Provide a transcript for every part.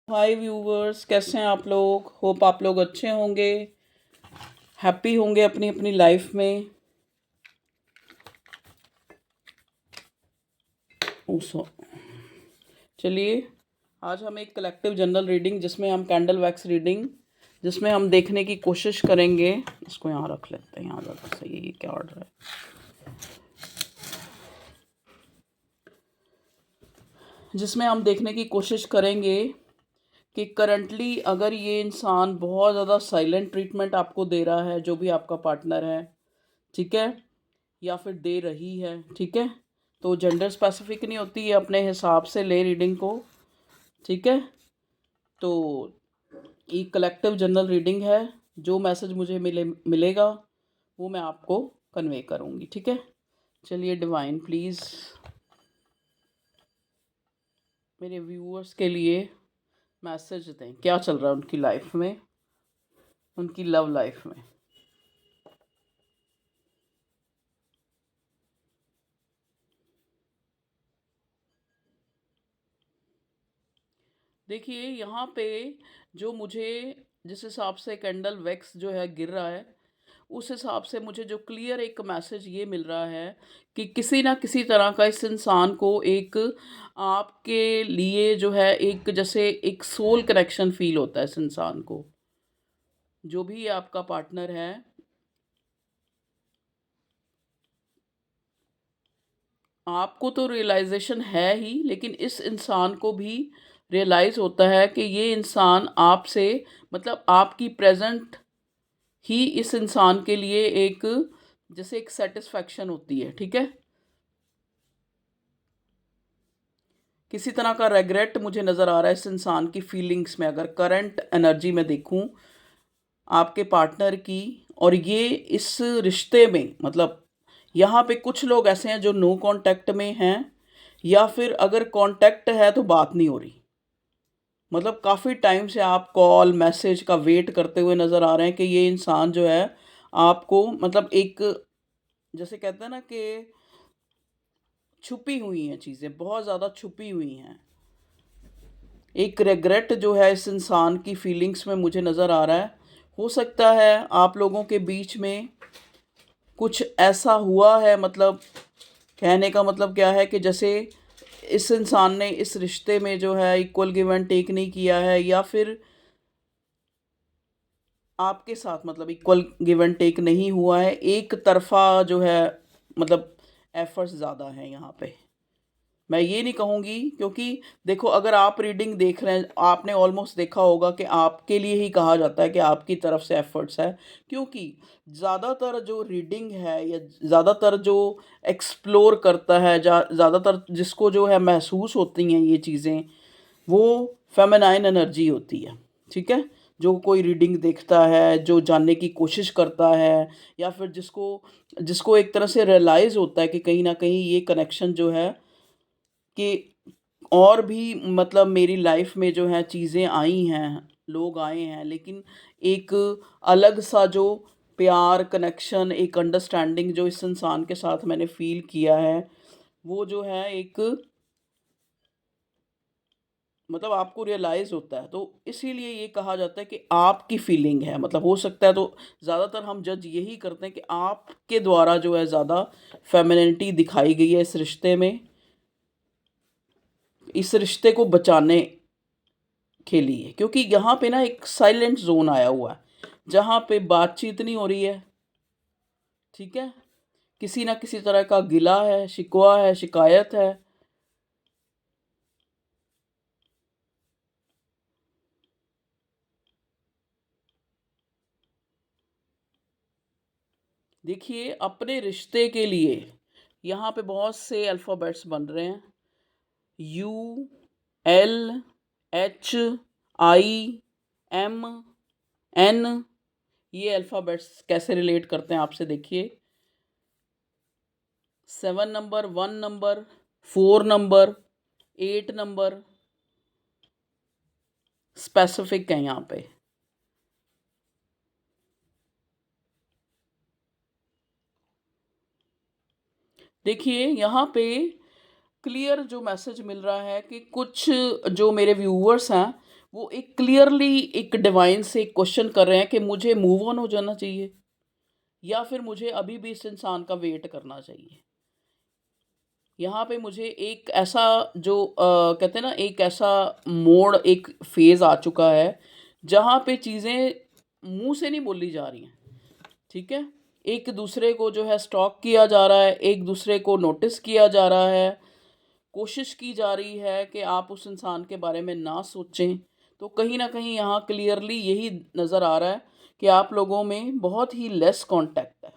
हाय viewers, कैसे हैं आप लोग। होप आप लोग अच्छे होंगे, हैप्पी होंगे अपनी अपनी लाइफ में। सो चलिए, आज हम एक कलेक्टिव जनरल रीडिंग जिसमें हम कैंडल वैक्स रीडिंग जिसमें हम देखने की कोशिश करेंगे। इसको यहाँ रख लेते हैं, यहाँ ज़्यादा सही है। ये क्या ऑर्डर है? जिसमें हम देखने की कोशिश करेंगे कि करंटली अगर ये इंसान बहुत ज़्यादा साइलेंट ट्रीटमेंट आपको दे रहा है, जो भी आपका पार्टनर है, ठीक है, या फिर दे रही है, ठीक है, तो जेंडर स्पेसिफिक नहीं होती है, अपने हिसाब से ले रीडिंग को, ठीक है। तो ये कलेक्टिव जनरल रीडिंग है। जो मैसेज मुझे मिलेगा वो मैं आपको कन्वे करूँगी, ठीक है। चलिए, डिवाइन प्लीज़ मेरे व्यूअर्स के लिए मैसेज दें, क्या चल रहा है उनकी लाइफ में, उनकी लव लाइफ में। देखिए यहाँ पे जो मुझे जिस हिसाब से कैंडल वैक्स जो है गिर रहा है, उस हिसाब से मुझे जो क्लियर एक मैसेज ये मिल रहा है कि किसी ना किसी तरह का इस इंसान को एक आपके लिए जो है एक जैसे एक सोल कनेक्शन फील होता है इस इंसान को। जो भी आपका पार्टनर है, आपको तो रियलाइजेशन है ही, लेकिन इस इंसान को भी रियलाइज़ होता है कि ये इंसान आपसे मतलब आपकी प्रेजेंट ही इस इंसान के लिए एक जैसे एक सेटिस्फैक्शन होती है, ठीक है। किसी तरह का रेग्रेट मुझे नज़र आ रहा है इस इंसान की फीलिंग्स में, अगर करंट एनर्जी में देखूं आपके पार्टनर की। और ये इस रिश्ते में मतलब यहाँ पे कुछ लोग ऐसे हैं जो नो कांटेक्ट में हैं, या फिर अगर कांटेक्ट है तो बात नहीं हो रही। मतलब काफ़ी टाइम से आप कॉल मैसेज का वेट करते हुए नज़र आ रहे हैं कि ये इंसान जो है आपको मतलब एक जैसे कहते हैं ना कि छुपी हुई हैं चीज़ें, बहुत ज़्यादा छुपी हुई हैं। एक रिग्रेट जो है इस इंसान की फीलिंग्स में मुझे नज़र आ रहा है। हो सकता है आप लोगों के बीच में कुछ ऐसा हुआ है, मतलब कहने का मतलब क्या है कि जैसे इस इंसान ने इस रिश्ते में जो है इक्वल गिव एंड टेक नहीं किया है, या फिर आपके साथ मतलब इक्वल गिव एंड टेक नहीं हुआ है, एक तरफा जो है मतलब एफर्ट्स ज़्यादा हैं यहाँ पे। मैं ये नहीं कहूँगी, क्योंकि देखो अगर आप रीडिंग देख रहे हैं, आपने ऑलमोस्ट देखा होगा कि आपके लिए ही कहा जाता है कि आपकी तरफ से एफर्ट्स है। क्योंकि ज़्यादातर जो रीडिंग है या ज़्यादातर जो एक्सप्लोर करता है, ज़्यादातर जिसको जो है महसूस होती हैं ये चीज़ें, वो फेमिनाइन एनर्जी होती है, ठीक है। जो कोई रीडिंग देखता है, जो जानने की कोशिश करता है, या फिर जिसको जिसको एक तरह से रियलाइज़ होता है कि कहीं न कहीं ये कनेक्शन जो है कि और भी मतलब मेरी लाइफ में जो है चीज़ें आई हैं, लोग आए हैं, लेकिन एक अलग सा जो प्यार, कनेक्शन, एक अंडरस्टैंडिंग जो इस इंसान के साथ मैंने फ़ील किया है, वो जो है एक मतलब आपको रियलाइज़ होता है। तो इसीलिए ये कहा जाता है कि आपकी फीलिंग है, मतलब हो सकता है तो ज़्यादातर हम जज यही करते हैं कि आपके द्वारा जो है ज़्यादा फेमिनिनिटी दिखाई गई है इस रिश्ते को बचाने के लिए। क्योंकि यहाँ पे ना एक साइलेंट ज़ोन आया हुआ है, जहाँ पे बातचीत नहीं हो रही है, ठीक है। किसी ना किसी तरह का गिला है, शिकवा है, शिकायत है। देखिए अपने रिश्ते के लिए यहाँ पे बहुत से अल्फ़ाबेट्स बन रहे हैं। U, L, H, I, M, N. ये अल्फ़ाबेट्स कैसे रिलेट करते हैं आपसे देखिए। 7 number, 1 number, 4 number, 8 number specific है यहाँ पे। देखिए यहाँ पे क्लियर जो मैसेज मिल रहा है कि कुछ जो मेरे व्यूअर्स हैं वो एक क्लियरली एक डिवाइन से क्वेश्चन कर रहे हैं कि मुझे मूव ऑन हो जाना चाहिए या फिर मुझे अभी भी इस इंसान का वेट करना चाहिए। यहाँ पे मुझे एक ऐसा जो कहते हैं ना, एक ऐसा मोड़, एक फ़ेज़ आ चुका है, जहाँ पे चीज़ें मुँह से नहीं बोली जा रही हैं, ठीक है? एक दूसरे को जो है स्टॉक किया जा रहा है, एक दूसरे को नोटिस किया जा रहा है, कोशिश की जा रही है कि आप उस इंसान के बारे में ना सोचें। तो कहीं न कहीं यहाँ क्लियरली यही नज़र आ रहा है कि आप लोगों में बहुत ही लेस कॉन्टैक्ट है।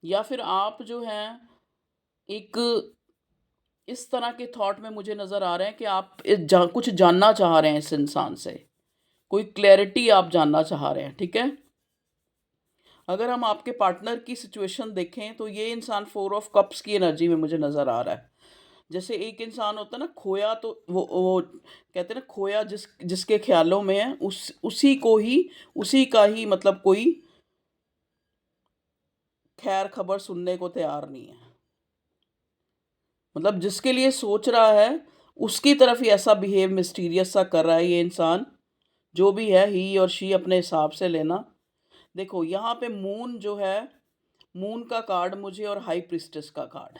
या फिर आप जो हैं एक इस तरह के थॉट में मुझे नज़र आ रहे हैं कि आप कुछ जानना चाह रहे हैं इस इंसान से, कोई क्लैरिटी आप जानना चाह रहे हैं, ठीक है? अगर हम आपके पार्टनर की सिचुएशन देखें तो ये इंसान 4 ऑफ कप्स की एनर्जी में मुझे नज़र आ रहा है। जैसे एक इंसान होता है ना खोया, तो वो कहते हैं ना, खोया जिसके ख्यालों में है, उसी का ही मतलब कोई खैर खबर सुनने को तैयार नहीं है। मतलब जिसके लिए सोच रहा है, उसकी तरफ ही ऐसा बिहेव मिस्टीरियस सा कर रहा है ये इंसान। जो भी है ही और शी अपने हिसाब से लेना। देखो यहाँ पे मून जो है, मून का कार्ड मुझे और हाई प्रिस्टेस का कार्ड,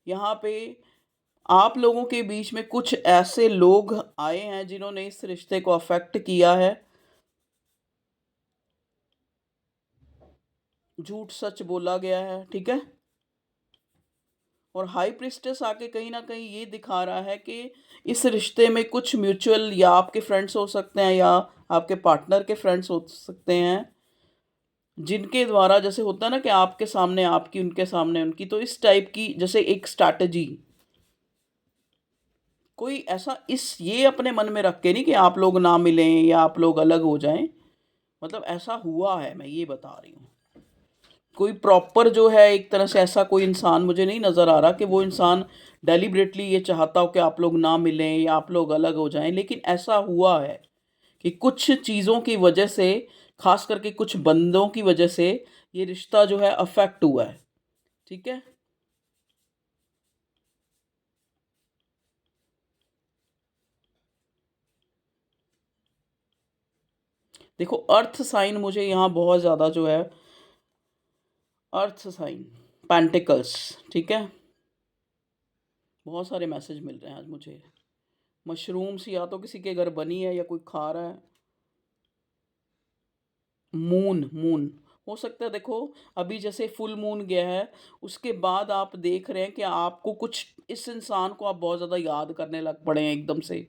यहाँ पे आप लोगों के बीच में कुछ ऐसे लोग आए हैं जिन्होंने इस रिश्ते को अफेक्ट किया है। झूठ सच बोला गया है, ठीक है? और हाई प्रिस्टेस आके कहीं ना कहीं ये दिखा रहा है कि इस रिश्ते में कुछ म्यूचुअल, या आपके फ्रेंड्स हो सकते हैं या आपके पार्टनर के फ्रेंड्स हो सकते हैं, जिनके द्वारा जैसे होता है ना कि आपके सामने आपकी, उनके सामने उनकी, तो इस टाइप की जैसे एक स्ट्रैटेजी, कोई ऐसा इस ये अपने मन में रख के नहीं कि आप लोग ना मिलें या आप लोग अलग हो जाएं। मतलब ऐसा हुआ है, मैं ये बता रही हूँ। कोई प्रॉपर जो है एक तरह से ऐसा कोई इंसान मुझे नहीं नज़र आ रहा कि वो इंसान डेलिबरेटली ये चाहता हो कि आप लोग ना मिलें या आप लोग अलग हो जाएं, लेकिन ऐसा हुआ है कि कुछ चीज़ों की वजह से, खास करके कुछ बंदों की वजह से, ये रिश्ता जो है अफेक्ट हुआ है, ठीक है? देखो अर्थ साइन मुझे यहाँ बहुत ज़्यादा जो है, अर्थ साइन, पेंटिकल्स, ठीक है? बहुत सारे मैसेज मिल रहे हैं आज मुझे। मशरूम्स या तो किसी के घर बनी है या कोई खा रहा है। मून, मून हो सकता है। देखो अभी जैसे फुल मून गया है, उसके बाद आप देख रहे हैं कि आपको कुछ, इस इंसान को आप बहुत ज़्यादा याद करने लग पड़े हैं एकदम से।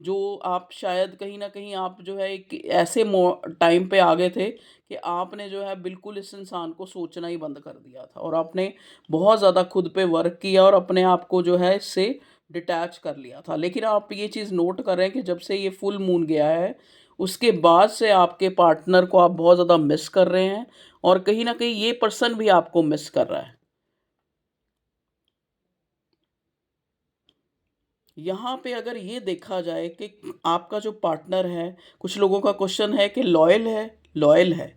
जो आप शायद कहीं न कहीं आप जो है एक ऐसे टाइम पे आ गए थे कि आपने जो है बिल्कुल इस इंसान को सोचना ही बंद कर दिया था, और आपने बहुत ज़्यादा खुद पे वर्क किया और अपने आप को जो है इससे डिटैच कर लिया था। लेकिन आप ये चीज़ नोट कर रहे हैं कि जब से ये फुल मून गया है, उसके बाद से आपके पार्टनर को आप बहुत ज़्यादा मिस कर रहे हैं, और कहीं न कहीं ये पर्सन भी आपको मिस कर रहा है। यहाँ पे अगर ये देखा जाए कि आपका जो पार्टनर है, कुछ लोगों का क्वेश्चन है कि लॉयल है, लॉयल है।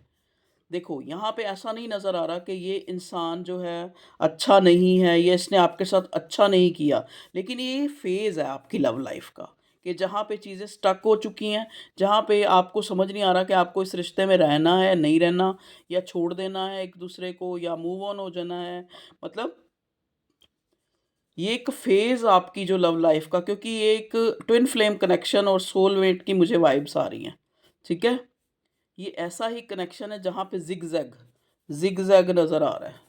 देखो यहाँ पे ऐसा नहीं नज़र आ रहा कि ये इंसान जो है अच्छा नहीं है, ये इसने आपके साथ अच्छा नहीं किया, लेकिन ये फेज़ है आपकी लव लाइफ का, कि जहाँ पे चीज़ें स्टक हो चुकी हैं, जहाँ पे आपको समझ नहीं आ रहा कि आपको इस रिश्ते में रहना है, नहीं रहना, या छोड़ देना है एक दूसरे को, या मूव ऑन हो जाना है। मतलब ये एक फ़ेज़ आपकी जो लव लाइफ़ का, क्योंकि ये एक ट्विन फ्लेम कनेक्शन और सोलमेट की मुझे वाइब्स आ रही हैं, ठीक है? ये ऐसा ही कनेक्शन है जहाँ पे ज़िगज़ैग, ज़िगज़ैग नज़र आ रहा है।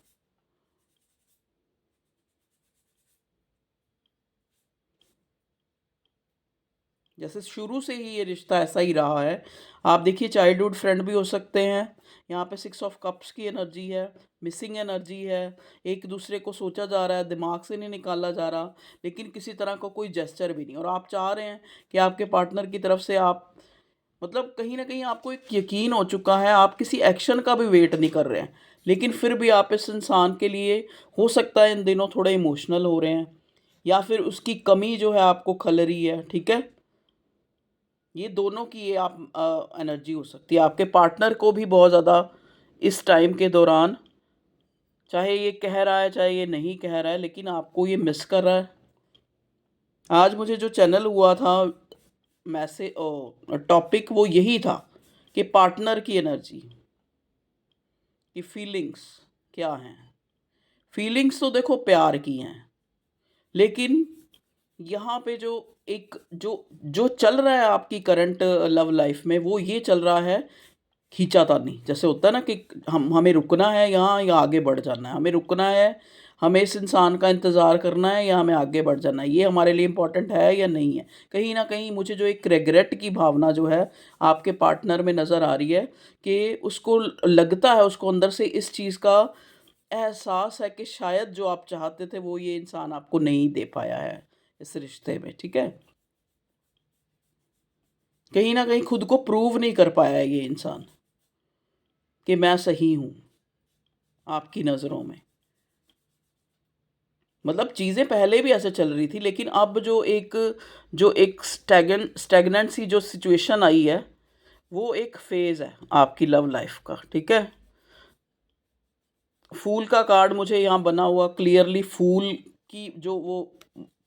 जैसे शुरू से ही ये रिश्ता ऐसा ही रहा है। आप देखिए चाइल्डहुड फ्रेंड भी हो सकते हैं। यहाँ पे 6 ऑफ कप्स की एनर्जी है, मिसिंग एनर्जी है, एक दूसरे को सोचा जा रहा है, दिमाग से नहीं निकाला जा रहा, लेकिन किसी तरह का कोई जेस्चर भी नहीं, और आप चाह रहे हैं कि आपके पार्टनर की तरफ से आप, मतलब कहीं न कहीं आपको एक यकीन हो चुका है, आप किसी एक्शन का भी वेट नहीं कर रहे हैं। लेकिन फिर भी आप इस इंसान के लिए, हो सकता है इन दिनों थोड़े इमोशनल हो रहे हैं, या फिर उसकी कमी जो है आपको खल रही है, ठीक है? ये दोनों की ये आप एनर्जी हो सकती है। आपके पार्टनर को भी बहुत ज़्यादा इस टाइम के दौरान, चाहे ये कह रहा है, चाहे ये नहीं कह रहा है, लेकिन आपको ये मिस कर रहा है। आज मुझे जो चैनल हुआ था मैसेज टॉपिक वो यही था कि पार्टनर की एनर्जी की फीलिंग्स क्या हैं। फीलिंग्स तो देखो प्यार की हैं, लेकिन यहाँ पे जो एक जो जो चल रहा है आपकी करंट लव लाइफ में, वो ये चल रहा है खींचातानी। जैसे होता है ना कि हमें रुकना है यहाँ या आगे बढ़ जाना है, हमें रुकना है, हमें इस इंसान का इंतज़ार करना है या हमें आगे बढ़ जाना है, ये हमारे लिए इम्पोर्टेंट है या नहीं है। कहीं ना कहीं मुझे जो एक रेग्रेट की भावना जो है आपके पार्टनर में नज़र आ रही है कि उसको लगता है, उसको अंदर से इस चीज़ का एहसास है कि शायद जो आप चाहते थे वो ये इंसान आपको नहीं दे पाया है इस रिश्ते में। ठीक है, कहीं ना कहीं खुद को प्रूव नहीं कर पाया है ये इंसान कि मैं सही हूँ आपकी नज़रों में। मतलब चीज़ें पहले भी ऐसे चल रही थी, लेकिन अब जो एक स्टैगनेंट सी जो सिचुएशन आई है, वो एक फेज़ है आपकी लव लाइफ का। ठीक है, फूल का कार्ड मुझे यहाँ बना हुआ क्लियरली, फूल की जो वो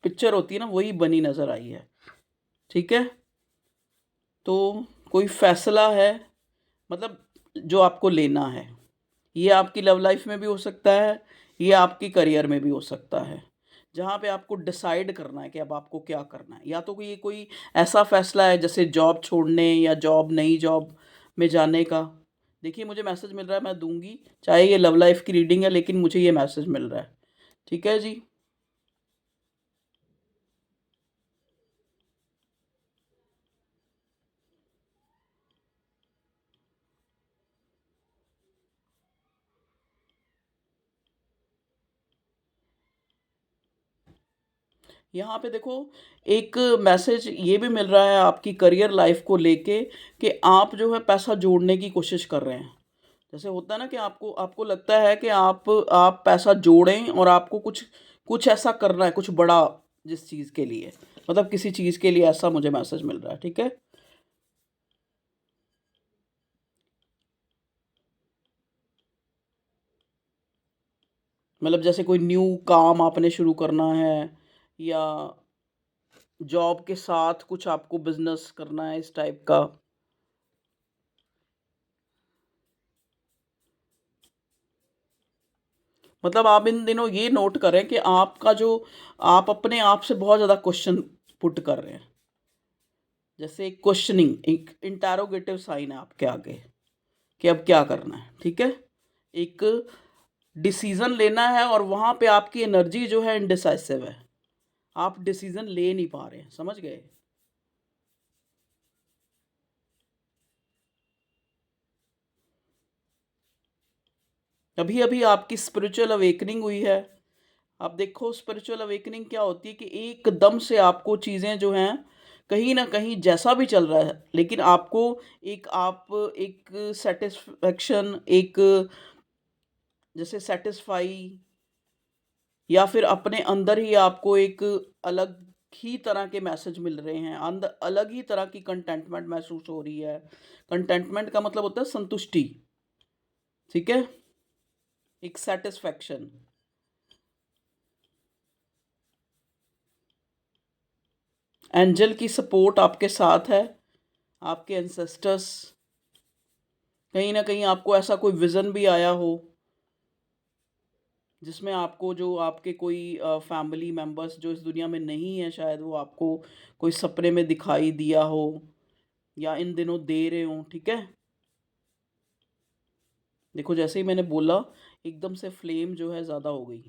पिक्चर होती है ना, वही बनी नज़र आई है। ठीक है, तो कोई फैसला है, मतलब जो आपको लेना है, ये आपकी लव लाइफ में भी हो सकता है, ये आपकी करियर में भी हो सकता है, जहाँ पे आपको डिसाइड करना है कि अब आपको क्या करना है। या तो कोई ऐसा फैसला है जैसे जॉब छोड़ने या नई जॉब में जाने का। देखिए मुझे मैसेज मिल रहा है, मैं दूंगी, चाहे ये लव लाइफ की रीडिंग है, लेकिन मुझे ये मैसेज मिल रहा है। ठीक है जी। यहाँ पे देखो एक मैसेज ये भी मिल रहा है आपकी करियर लाइफ को लेके कि आप जो है पैसा जोड़ने की कोशिश कर रहे हैं। जैसे होता है ना कि आपको आपको लगता है कि आप पैसा जोड़ें और आपको कुछ कुछ ऐसा करना है, कुछ बड़ा, जिस चीज़ के लिए, मतलब किसी चीज़ के लिए, ऐसा मुझे मैसेज मिल रहा है। ठीक है, मतलब जैसे कोई न्यू काम आपने शुरू करना है, या जॉब के साथ कुछ आपको बिजनेस करना है, इस टाइप का। मतलब आप इन दिनों ये नोट करें कि आपका जो आप अपने आप से बहुत ज़्यादा क्वेश्चन पुट कर रहे हैं, जैसे एक क्वेश्चनिंग, एक इंटरोगेटिव साइन है आपके आगे कि अब क्या करना है। ठीक है, एक डिसीजन लेना है और वहाँ पे आपकी एनर्जी जो है इनडिसाइसिव है, आप डिसीजन ले नहीं पा रहे हैं, समझ गए। अभी अभी आपकी स्पिरिचुअल अवेकनिंग हुई है। आप देखो स्पिरिचुअल अवेकनिंग क्या होती है कि एकदम से आपको चीज़ें जो हैं, कहीं ना कहीं जैसा भी चल रहा है, लेकिन आपको एक सेटिस्फेक्शन, एक जैसे सेटिस्फाई, या फिर अपने अंदर ही आपको एक अलग ही तरह के मैसेज मिल रहे हैं, अंदर अलग ही तरह की कंटेंटमेंट महसूस हो रही है। कंटेंटमेंट का मतलब होता है संतुष्टि। ठीक है, एक सेटिस्फेक्शन। एंजल की सपोर्ट आपके साथ है, आपके एंसेस्टर्स, कहीं ना कहीं आपको ऐसा कोई विज़न भी आया हो जिसमें आपको जो आपके कोई फैमिली मेम्बर्स जो इस दुनिया में नहीं है, शायद वो आपको कोई सपने में दिखाई दिया हो या इन दिनों दे रहे हो। ठीक है, देखो जैसे ही मैंने बोला, एकदम से फ्लेम जो है ज़्यादा हो गई।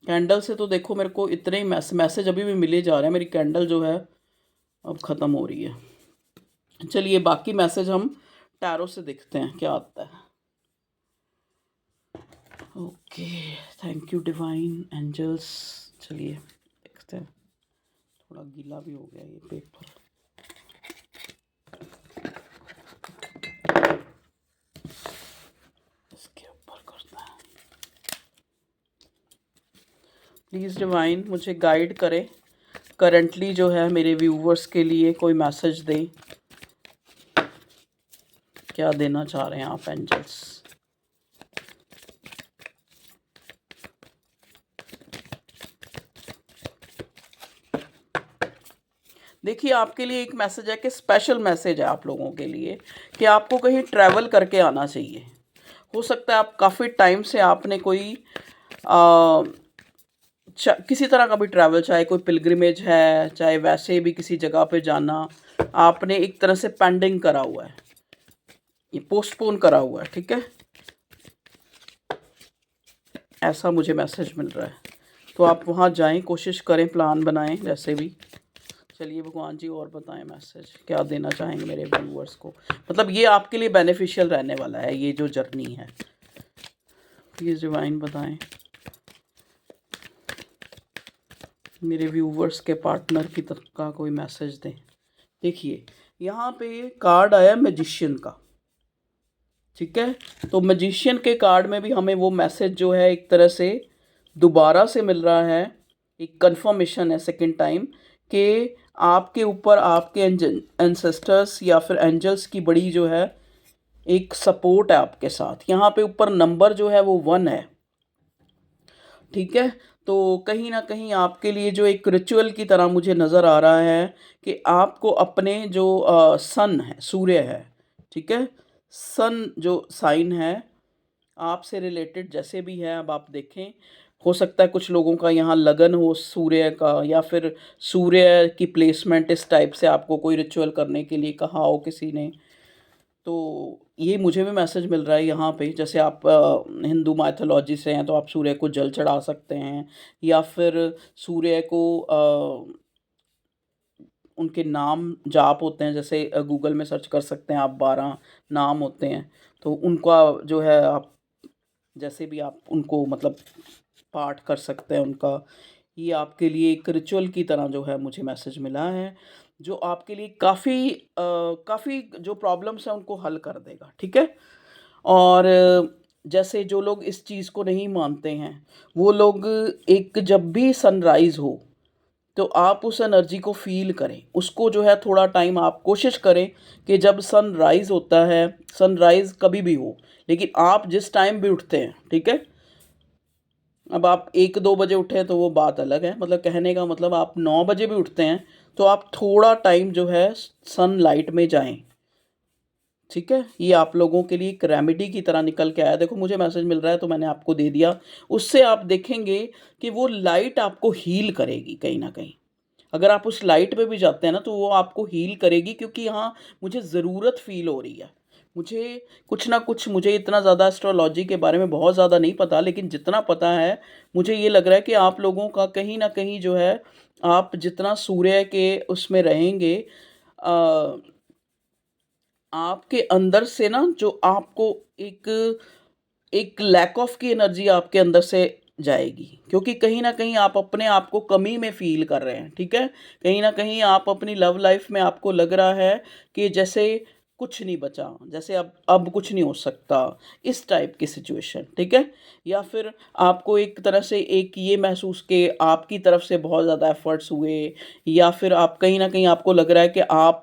कैंडल से तो देखो मेरे को इतने ही मैसेज अभी भी मिले जा रहे हैं, मेरी कैंडल जो है अब ख़त्म हो रही है। चलिए बाकी मैसेज हम टैरो से देखते हैं क्या आता है। Okay, thank you divine angels. चलिए देखते हैं, थोड़ा गीला भी हो गया ये पेपर। इसके ऊपर करते हैं। प्लीज़ डिवाइन मुझे गाइड करें, करंटली जो है मेरे व्यूवर्स के लिए कोई मैसेज दें, क्या देना चाह रहे हैं आप एंजल्स। देखिए आपके लिए एक मैसेज है कि स्पेशल मैसेज है आप लोगों के लिए कि आपको कहीं ट्रैवल करके आना चाहिए। हो सकता है आप काफ़ी टाइम से आपने कोई अ, किसी तरह का भी ट्रैवल, चाहे कोई पिलग्रिमेज है, चाहे वैसे भी किसी जगह पे जाना, आपने एक तरह से पेंडिंग करा हुआ है, ये पोस्टपोन करा हुआ है, ठीक है? ऐसा मुझे मैसेज मिल रहा है। तो आप वहाँ जाएँ, कोशिश करें, प्लान बनाएँ जैसे भी। चलिए भगवान जी और बताएँ मैसेज क्या देना चाहेंगे मेरे व्यूअर्स को। मतलब ये आपके लिए बेनिफिशियल रहने वाला है, ये जो जर्नी है। प्लीज़ डिवाइन बताएँ मेरे व्यूअर्स के पार्टनर की तरफ का कोई मैसेज दें। देखिए यहाँ पे कार्ड आया मैजिशियन का, ठीक है? तो मैजिशियन के कार्ड में भी हमें वो मैसेज जो है एक तरह से दोबारा से मिल रहा है, एक कंफर्मेशन है सेकंड टाइम कि आपके ऊपर आपके एंसेस्टर्स या फिर एंजल्स की बड़ी जो है एक सपोर्ट है आपके साथ। यहाँ पे ऊपर नंबर जो है वो 1 है, ठीक है? तो कहीं न कहीं आपके लिए जो एक रिचुअल की तरह मुझे नज़र आ रहा है कि आपको अपने जो सन है, सूर्य है, ठीक है? सन जो साइन है, आपसे रिलेटेड जैसे भी है, अब आप देखें, हो सकता है कुछ लोगों का यहाँ लगन हो सूर्य का, या फिर सूर्य की प्लेसमेंट इस टाइप से आपको कोई रिचुअल करने के लिए कहा हो किसी ने। तो ये मुझे भी मैसेज मिल रहा है यहाँ पे, जैसे आप हिंदू माइथोलॉजी से हैं तो आप सूर्य को जल चढ़ा सकते हैं, या फिर सूर्य को उनके नाम जाप होते हैं, जैसे गूगल में सर्च कर सकते हैं आप, 12 नाम होते हैं, तो उनका जो है आप जैसे भी आप उनको मतलब पाठ कर सकते हैं उनका। ये आपके लिए एक रिचुअल की तरह जो है मुझे मैसेज मिला है, जो आपके लिए काफ़ी जो प्रॉब्लम्स हैं उनको हल कर देगा, ठीक है? और जैसे जो लोग इस चीज़ को नहीं मानते हैं, वो लोग एक जब भी सनराइज़ हो, तो आप उस एनर्जी को फ़ील करें। उसको जो है थोड़ा टाइम आप कोशिश करें कि जब सनराइज़ होता है, सनराइज़ कभी भी हो, लेकिन आप जिस टाइम भी उठते हैं, ठीक है? अब आप 1-2 बजे उठे तो वो बात अलग है, मतलब कहने का मतलब आप 9 बजे भी उठते हैं, तो आप थोड़ा टाइम जो है सनलाइट में जाएँ, ठीक है? ये आप लोगों के लिए एक रेमेडी की तरह निकल के आया। देखो मुझे मैसेज मिल रहा है तो मैंने आपको दे दिया। उससे आप देखेंगे कि वो लाइट आपको हील करेगी कहीं न कहीं। अगर आप उस लाइट पे भी जाते हैं ना तो वो आपको हील करेगी, क्योंकि यहाँ मुझे ज़रूरत फ़ील हो रही है। मुझे कुछ ना कुछ, मुझे इतना ज़्यादा एस्ट्रोलॉजी के बारे में बहुत ज़्यादा नहीं पता, लेकिन जितना पता है मुझे ये लग रहा है कि आप लोगों का कहीं न कहीं जो है, आप जितना सूर्य के उसमें रहेंगे, अ, आपके अंदर से ना जो आपको एक एक लैक ऑफ की एनर्जी आपके अंदर से जाएगी, क्योंकि कहीं न कहीं आप अपने आप को कमी में फ़ील कर रहे हैं, ठीक है? कहीं न कहीं आप अपनी लव लाइफ़ में आपको लग रहा है कि जैसे कुछ नहीं बचा, जैसे अब कुछ नहीं हो सकता, इस टाइप की सिचुएशन, ठीक है? या फिर आपको एक तरह से एक ये महसूस कि आपकी तरफ से बहुत ज़्यादा एफ़र्ट्स हुए, या फिर आप कहीं न कहीं आपको लग रहा है कि आप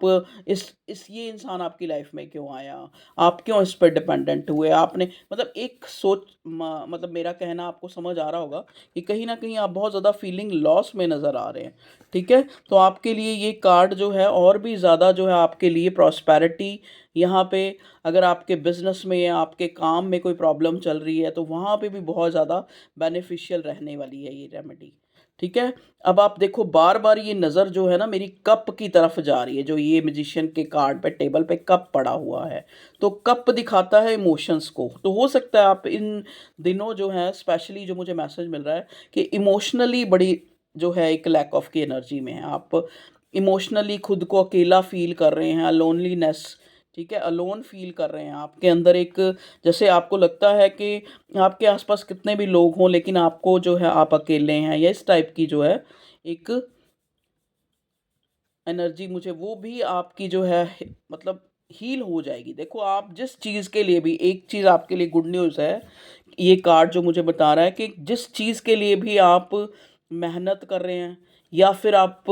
इस ये इंसान आपकी लाइफ़ में क्यों आया? आप क्यों इस पे डिपेंडेंट हुए? आपने मतलब एक सोच मतलब मेरा कहना आपको समझ आ रहा होगा कि कहीं न कहीं आप बहुत ज़्यादा फीलिंग लॉस में नज़र आ रहे हैं, ठीक है? तो आपके लिए ये कार्ड जो है और भी ज़्यादा जो है आपके लिए प्रॉस्पेरिटी, यहाँ पे अगर आपके बिज़नेस में या आपके काम में कोई प्रॉब्लम चल रही है, तो वहाँ पे भी बहुत ज़्यादा बेनिफिशियल रहने वाली है ये रेमेडी, ठीक है? अब आप देखो बार-बार ये नज़र जो है ना मेरी कप की तरफ जा रही है, जो ये मैजिशियन के कार्ड पे टेबल पे कप पड़ा हुआ है। तो कप दिखाता है इमोशंस को, तो हो सकता है आप इन दिनों जो है स्पेशली जो मुझे मैसेज मिल रहा है कि इमोशनली बड़ी जो है एक लैक ऑफ की एनर्जी में है। आप इमोशनली खुद को अकेला फ़ील कर रहे हैं, लोनलीनेस, ठीक है? अलोन फ़ील कर रहे हैं। आपके अंदर एक, जैसे आपको लगता है कि आपके आस-पास कितने भी लोग हों लेकिन आपको जो है आप अकेले हैं, या इस टाइप की जो है एक एनर्जी, मुझे वो भी आपकी जो है मतलब हील हो जाएगी। देखो आप जिस चीज़ के लिए भी, एक चीज़ आपके लिए गुड न्यूज़ है, ये कार्ड जो मुझे बता रहा है कि जिस चीज़ के लिए भी आप मेहनत कर रहे हैं, या फिर आप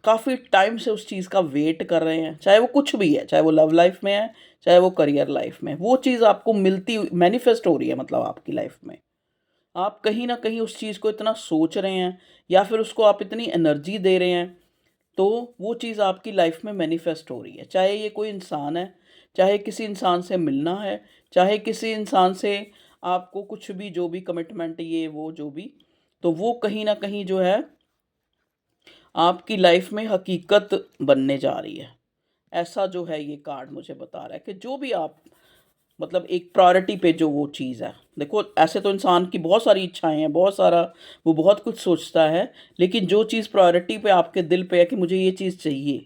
काफ़ी टाइम से उस चीज़ का वेट कर रहे हैं, चाहे वो कुछ भी है, चाहे वो लव लाइफ़ में है, चाहे वो करियर लाइफ़ में, वो चीज़ आपको मिलती हुई मैनिफेस्ट हो रही है, मतलब आपकी लाइफ़ में। आप कहीं न कहीं उस चीज़ को इतना सोच रहे हैं, या फिर उसको आप इतनी एनर्जी दे रहे हैं, तो वो चीज़ आपकी लाइफ में मैनिफेस्ट हो रही है। चाहे ये कोई इंसान है, चाहे किसी इंसान से मिलना है, चाहे किसी इंसान से आपको कुछ भी जो भी कमिटमेंट ये वो जो भी, तो वो कहीं न कहीं जो है आपकी लाइफ में हकीकत बनने जा रही है। ऐसा जो है ये कार्ड मुझे बता रहा है कि जो भी आप मतलब एक प्रायोरिटी पे जो वो चीज़ है। देखो ऐसे तो इंसान की बहुत सारी इच्छाएँ हैं, बहुत सारा वो बहुत कुछ सोचता है, लेकिन जो चीज़ प्रायोरिटी पे आपके दिल पे है कि मुझे ये चीज़ चाहिए,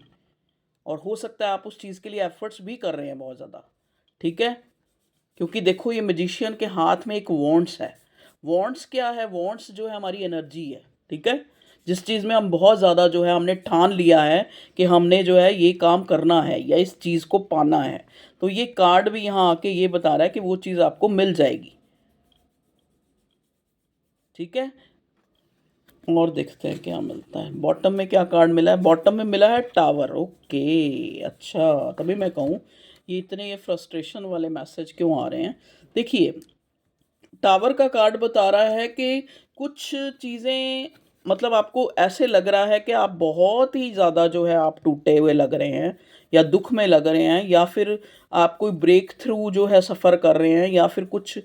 और हो सकता है आप उस चीज़ के लिए एफ़र्ट्स भी कर रहे हैं बहुत ज़्यादा, ठीक है? क्योंकि देखो ये मैजिशियन के हाथ में एक वॉन्ड्स है। वॉन्ड्स क्या है? वॉन्ड्स जो है हमारी एनर्जी है, ठीक है? जिस चीज़ में हम बहुत ज़्यादा जो है हमने ठान लिया है कि हमने जो है ये काम करना है या इस चीज़ को पाना है। तो ये कार्ड भी यहाँ आके ये बता रहा है कि वो चीज़ आपको मिल जाएगी। ठीक है? और देखते हैं क्या मिलता है। बॉटम में क्या कार्ड मिला है? बॉटम में मिला है टावर। ओके, अच्छा, तभी मैं कहूँ ये फ्रस्ट्रेशन वाले मैसेज क्यों आ रहे हैं। देखिए, टावर का कार्ड बता रहा है कि कुछ चीज़ें मतलब आपको ऐसे लग रहा है कि आप बहुत ही ज़्यादा जो है आप टूटे हुए लग रहे हैं, या दुख में लग रहे हैं, या फिर आप कोई ब्रेक थ्रू जो है सफ़र कर रहे हैं, या फिर कुछ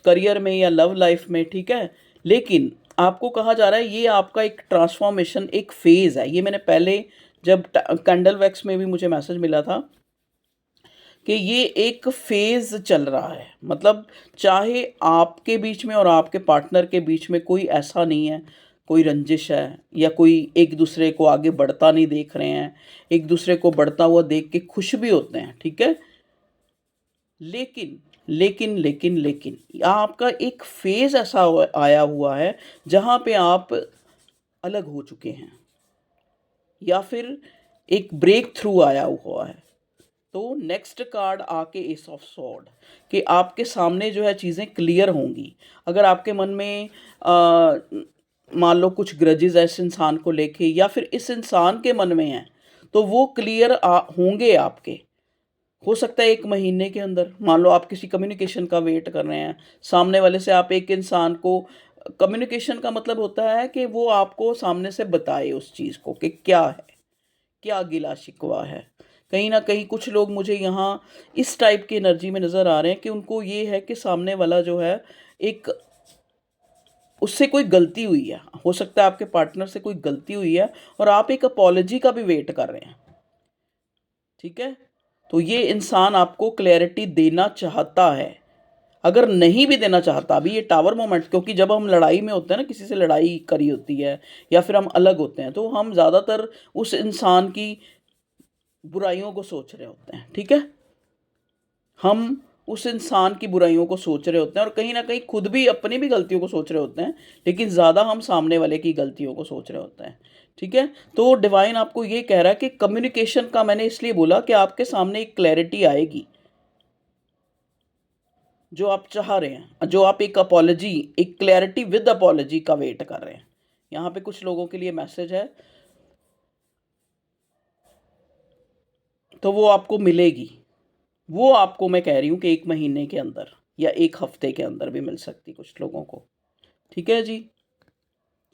करियर में या लव लाइफ में, ठीक है? लेकिन आपको कहा जा रहा है ये आपका एक ट्रांसफॉर्मेशन, एक फ़ेज़ है। ये मैंने पहले जब कैंडल वैक्स में भी मुझे मैसेज मिला था कि ये एक फ़ेज़ चल रहा है। मतलब चाहे आपके बीच में और आपके पार्टनर के बीच में कोई ऐसा नहीं है, कोई रंजिश है, या कोई एक-दूसरे को आगे बढ़ता नहीं देख रहे हैं, एक-दूसरे को बढ़ता हुआ देख के खुश भी होते हैं, ठीक है? लेकिन, लेकिन आपका एक फ़ेज़ ऐसा आया हुआ है जहाँ पे आप अलग हो चुके हैं, या फिर एक ब्रेक थ्रू आया हुआ है। तो नेक्स्ट कार्ड आके एस ऑफ सॉर्ड, कि आपके सामने जो है चीज़ें क्लियर होंगी। अगर आपके मन में मान लो कुछ ग्रजेस है इस इंसान को लेके, या फिर इस इंसान के मन में है, तो वो क्लियर होंगे आपके। हो सकता है 1 महीने के अंदर। मान लो आप किसी कम्युनिकेशन का वेट कर रहे हैं, सामने वाले से आप एक इंसान को, कम्युनिकेशन का मतलब होता है कि वो आपको सामने से बताए उस चीज़ को कि क्या है, क्या गिला-शिकवा है। कहीं न कहीं कुछ लोग मुझे यहाँ इस टाइप की एनर्जी में नज़र आ रहे हैं कि उनको ये है कि सामने वाला जो है एक, उससे कोई गलती हुई है। हो सकता है आपके पार्टनर से कोई गलती हुई है और आप एक अपॉलजी का भी वेट कर रहे हैं। ठीक है? तो ये इंसान आपको क्लैरिटी देना चाहता है। अगर नहीं भी देना चाहता, अभी ये टावर मोमेंट, क्योंकि जब हम लड़ाई में होते हैं ना, किसी से लड़ाई करी होती है या फिर हम अलग होते हैं, तो हम ज़्यादातर उस इंसान की बुराइयों को सोच रहे होते हैं, ठीक है? हम उस इंसान की बुराइयों को सोच रहे होते हैं और कहीं न कहीं खुद भी अपनी भी गलतियों को सोच रहे होते हैं, लेकिन ज़्यादा हम सामने वाले की गलतियों को सोच रहे होते हैं, ठीक है? तो डिवाइन आपको ये कह रहा है कि कम्युनिकेशन का, मैंने इसलिए बोला कि आपके सामने एक क्लैरिटी आएगी, जो आप चाह रहे हैं, जो आप एक अपॉलजी, एक क्लैरिटी विद अपॉलजी का वेट कर रहे हैं। यहाँ पे कुछ लोगों के लिए मैसेज है, तो वो आपको मिलेगी। वो आपको मैं कह रही हूँ कि 1 महीने के अंदर या 1 हफ्ते के अंदर भी मिल सकती कुछ लोगों को। ठीक है जी?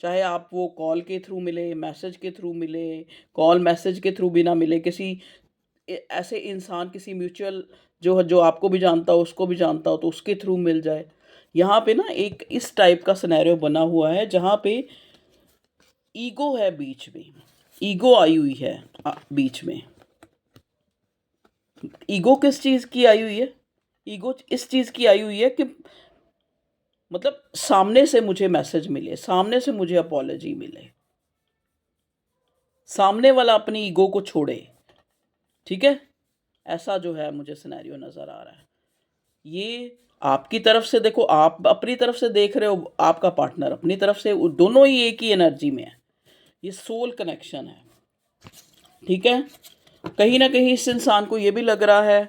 चाहे आप वो कॉल के थ्रू मिले, मैसेज के थ्रू मिले, कॉल मैसेज के थ्रू भी ना मिले, किसी ऐसे इंसान, किसी म्यूचुअल जो आपको भी जानता हो, उसको भी जानता हो, तो उसके थ्रू मिल जाए। यहाँ पे ना एक इस टाइप का सिनेरियो बना हुआ है जहाँ पे ईगो है बीच में। ईगो आई हुई है बीच में। ईगो किस चीज़ की आई हुई है? ईगो इस चीज़ की आई हुई है कि मतलब सामने से मुझे मैसेज मिले, सामने से मुझे अपॉलजी मिले, सामने वाला अपनी ईगो को छोड़े, ठीक है? ऐसा जो है मुझे सिनेरियो नज़र आ रहा है। ये आपकी तरफ से देखो, आप अपनी तरफ से देख रहे हो, आपका पार्टनर अपनी तरफ से, वो दोनों ही एक ही एनर्जी में है। ये सोल कनेक्शन है, ठीक है? कहीं न कहीं इस इंसान को ये भी लग रहा है,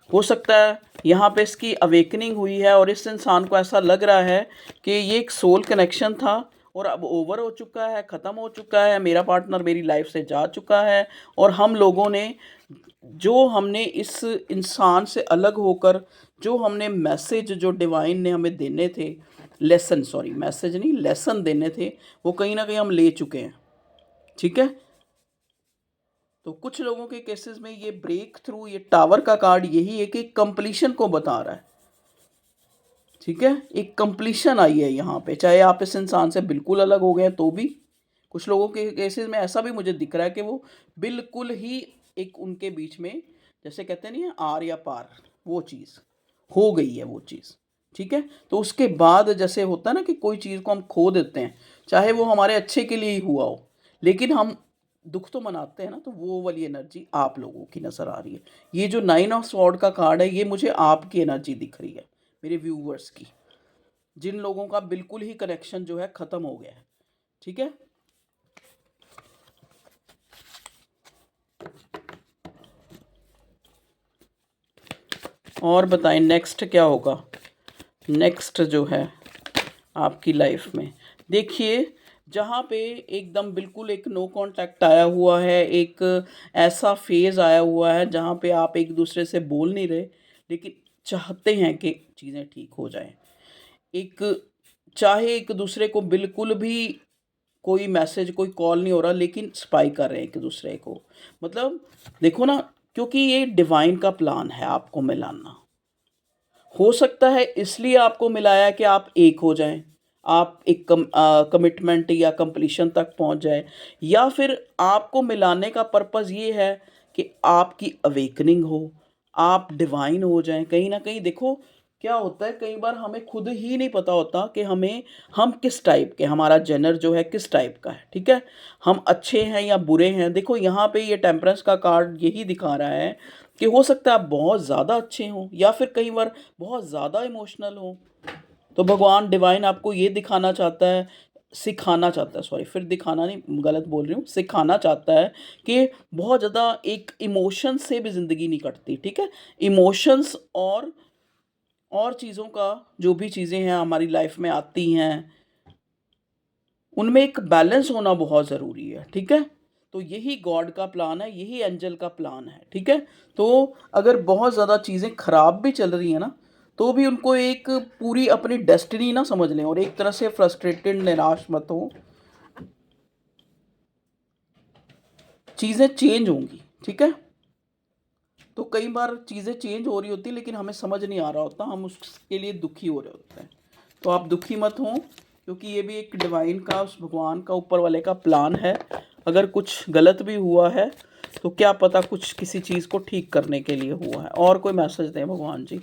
हो सकता है यहाँ पे इसकी अवेकनिंग हुई है और इस इंसान को ऐसा लग रहा है कि ये एक सोल कनेक्शन था और अब ओवर हो चुका है, ख़त्म हो चुका है, मेरा पार्टनर मेरी लाइफ से जा चुका है, और हम लोगों ने जो हमने इस इंसान से अलग होकर जो हमने मैसेज, जो डिवाइन ने हमें देने थे, लेसन, सॉरी मैसेज नहीं, लेसन देने थे, वो कहीं ना कहीं हम ले चुके हैं, ठीक है? तो कुछ लोगों के केसेस में ये ब्रेक थ्रू, ये टावर का कार्ड यही है कि कंप्लीशन को बता रहा है। ठीक है, एक कंप्लीशन आई है यहाँ पे, चाहे आप इस इंसान से बिल्कुल अलग हो गए तो भी। कुछ लोगों के केसेस में ऐसा भी मुझे दिख रहा है कि वो बिल्कुल ही एक उनके बीच में, जैसे कहते नहीं है आर या पार, वो चीज़ हो गई है वो चीज़। ठीक है, तो उसके बाद जैसे होता है ना कि कोई चीज़ को हम खो देते हैं, चाहे वो हमारे अच्छे के लिए ही हुआ हो, लेकिन हम दुख तो मनाते हैं ना, तो वो वाली एनर्जी आप लोगों की नज़र आ रही है। ये जो 9 ऑफ स्वॉर्ड का कार्ड है, ये मुझे आपकी एनर्जी दिख रही है, मेरे व्यूवर्स की, जिन लोगों का बिल्कुल ही कनेक्शन जो है ख़त्म हो गया है। ठीक है, और बताएं नेक्स्ट क्या होगा। नेक्स्ट जो है आपकी लाइफ में, देखिए जहाँ पे एकदम बिल्कुल एक नो कांटेक्ट आया हुआ है, एक ऐसा फेज़ आया हुआ है जहाँ पे आप एक दूसरे से बोल नहीं रहे, लेकिन चाहते हैं कि चीज़ें ठीक हो जाएं। एक चाहे एक दूसरे को बिल्कुल भी कोई मैसेज, कोई कॉल नहीं हो रहा, लेकिन स्पाई कर रहे हैं एक दूसरे को। मतलब देखो ना, क्योंकि ये डिवाइन का प्लान है आपको मिलाना। हो सकता है इसलिए आपको मिलाया कि आप एक हो जाएं, आप एक कमिटमेंट या कंप्लीशन तक पहुंच जाए, या फिर आपको मिलाने का पर्पस ये है कि आपकी अवेकनिंग हो, आप डिवाइन हो जाएं। कहीं ना कहीं देखो क्या होता है, कई बार हमें खुद ही नहीं पता होता कि हम किस टाइप के, हमारा जेनर जो है किस टाइप का है। ठीक है, हम अच्छे हैं या बुरे हैं। देखो यहाँ पे ये टेम्परेंस का कार्ड यही दिखा रहा है कि हो सकता है आप बहुत ज़्यादा अच्छे हों, या फिर कई बार बहुत ज़्यादा इमोशनल हों। तो भगवान डिवाइन आपको ये दिखाना चाहता है, सिखाना चाहता है, सॉरी, फिर दिखाना नहीं, गलत बोल रही हूँ, सिखाना चाहता है कि बहुत ज़्यादा एक इमोशन से भी ज़िंदगी नहीं कटती। ठीक है, इमोशंस और चीज़ों का, जो भी चीज़ें हैं हमारी लाइफ में आती हैं, उनमें एक बैलेंस होना बहुत ज़रूरी है। ठीक है, तो यही गॉड का प्लान है, यही एंजल का प्लान है। ठीक है, तो अगर बहुत ज़्यादा चीज़ें ख़राब भी चल रही हैं ना, तो भी उनको एक पूरी अपनी डेस्टिनी ना समझ लें, और एक तरह से फ्रस्ट्रेटेड, निराश मत हो। चीज़ें चेंज होंगी। ठीक है, तो कई बार चीज़ें चेंज हो रही होती, लेकिन हमें समझ नहीं आ रहा होता, हम उसके लिए दुखी हो रहे होते हैं। तो आप दुखी मत हों, क्योंकि ये भी एक डिवाइन का, उस भगवान का, ऊपर वाले का प्लान है। अगर कुछ गलत भी हुआ है तो क्या पता कुछ किसी चीज़ को ठीक करने के लिए हुआ है। और कोई मैसेज दें भगवान जी,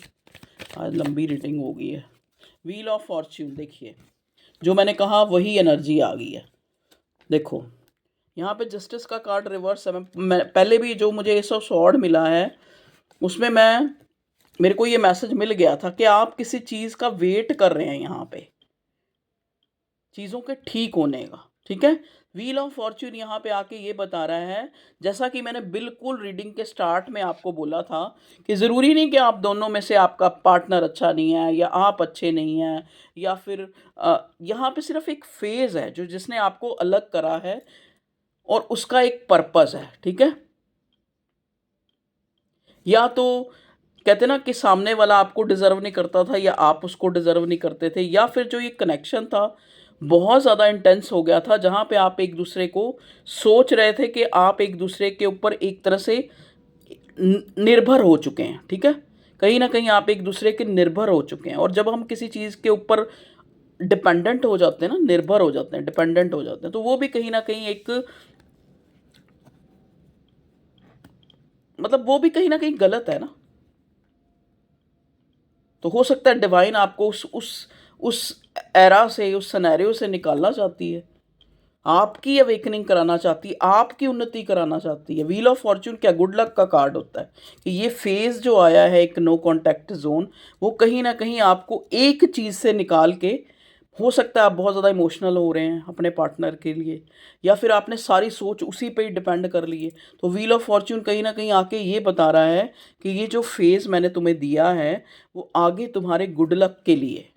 आज लंबी रीडिंग हो गई है। व्हील ऑफ फॉर्च्यून, देखिए जो मैंने कहा वही एनर्जी आ गई है। देखो यहाँ पे जस्टिस का कार्ड रिवर्स है। मैं पहले भी जो मुझे ये सब स्वॉर्ड मिला है, उसमें मेरे को ये मैसेज मिल गया था कि आप किसी चीज़ का वेट कर रहे हैं यहाँ पे, चीज़ों के ठीक होने का। ठीक है, व्हील ऑफ फॉर्च्यून यहाँ पे आके ये बता रहा है, जैसा कि मैंने बिल्कुल रीडिंग के स्टार्ट में आपको बोला था, कि ज़रूरी नहीं कि आप दोनों में से आपका पार्टनर अच्छा नहीं है, या आप अच्छे नहीं हैं, या फिर यहाँ पे सिर्फ एक फेज़ है जो जिसने आपको अलग करा है, और उसका एक पर्पस है। ठीक है, या तो कहते ना कि सामने वाला आपको डिज़र्व नहीं करता था, या आप उसको डिज़र्व नहीं करते थे, या फिर जो ये कनेक्शन था बहुत ज़्यादा इंटेंस हो गया था, जहाँ पे आप एक दूसरे को सोच रहे थे कि आप एक दूसरे के ऊपर एक तरह से निर्भर हो चुके हैं। ठीक है, कहीं ना कहीं आप एक दूसरे के निर्भर हो चुके हैं, और जब हम किसी चीज़ के ऊपर डिपेंडेंट हो जाते हैं ना, निर्भर हो जाते हैं, डिपेंडेंट हो जाते हैं, तो वो भी कहीं ना कहीं एक, मतलब वो भी कहीं ना कहीं गलत है ना। तो हो सकता है डिवाइन आपको उस एरा से, उस सिनेरियो से निकालना चाहती है, आपकी अवेकनिंग कराना चाहती है, आपकी उन्नति कराना चाहती है। व्हील ऑफ फॉर्च्यून क्या गुड लक का कार्ड होता है, कि ये फेज़ जो आया है एक नो कॉन्टैक्ट जोन, वो कहीं ना कहीं आपको एक चीज़ से निकाल के, हो सकता है आप बहुत ज़्यादा इमोशनल हो रहे हैं अपने पार्टनर के लिए, या फिर आपने सारी सोच उसी पे ही डिपेंड कर ली है। तो व्हील ऑफ फॉर्च्यून कहीं ना कहीं आके ये बता रहा है कि ये जो फेज़ मैंने तुम्हें दिया है, वो आगे तुम्हारे गुड लक के लिए।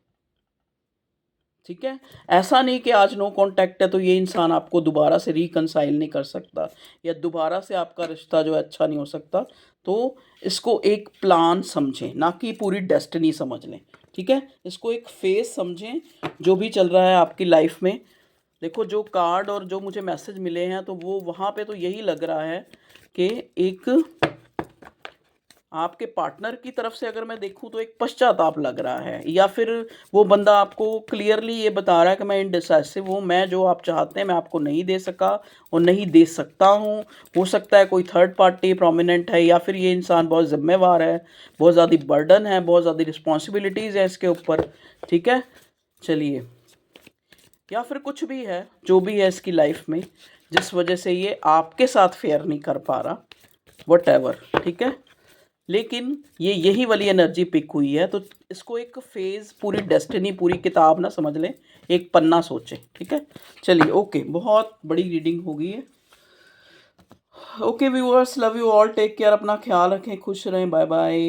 ठीक है, ऐसा नहीं कि आज नो कांटेक्ट है तो ये इंसान आपको दोबारा से रिकंसाइल नहीं कर सकता, या दोबारा से आपका रिश्ता जो है अच्छा नहीं हो सकता। तो इसको एक प्लान समझें, ना कि पूरी डेस्टिनी समझ लें। ठीक है, इसको एक फेज समझें जो भी चल रहा है आपकी लाइफ में। देखो जो कार्ड और जो मुझे मैसेज मिले हैं, तो वो वहाँ पे तो यही लग रहा है कि एक आपके पार्टनर की तरफ से अगर मैं देखूँ तो एक पश्चाताप लग रहा है, या फिर वो बंदा आपको क्लियरली ये बता रहा है कि मैं इनडिसाइसिव हूँ, मैं जो आप चाहते हैं मैं आपको नहीं दे सका और नहीं दे सकता हूँ। हो सकता है कोई थर्ड पार्टी प्रोमिनेंट है, या फिर ये इंसान बहुत ज़िम्मेवार है, बहुत ज़्यादा बर्डन है, बहुत ज़्यादा रिस्पॉन्सिबिलिटीज़ है इसके ऊपर, ठीक है। चलिए, या फिर कुछ भी है, जो भी है इसकी लाइफ में, जिस वजह से ये आपके साथ फेयर नहीं कर पा रहा, व्हाटएवर, ठीक है। लेकिन ये यही वाली एनर्जी पिक हुई है, तो इसको एक फेज़, पूरी डेस्टिनी, पूरी किताब ना समझ लें, एक पन्ना सोचें, ठीक है। चलिए, ओके, बहुत बड़ी रीडिंग हो गई है। Okay viewers, love you all, take care, अपना ख्याल रखें, खुश रहें, बाय बाय।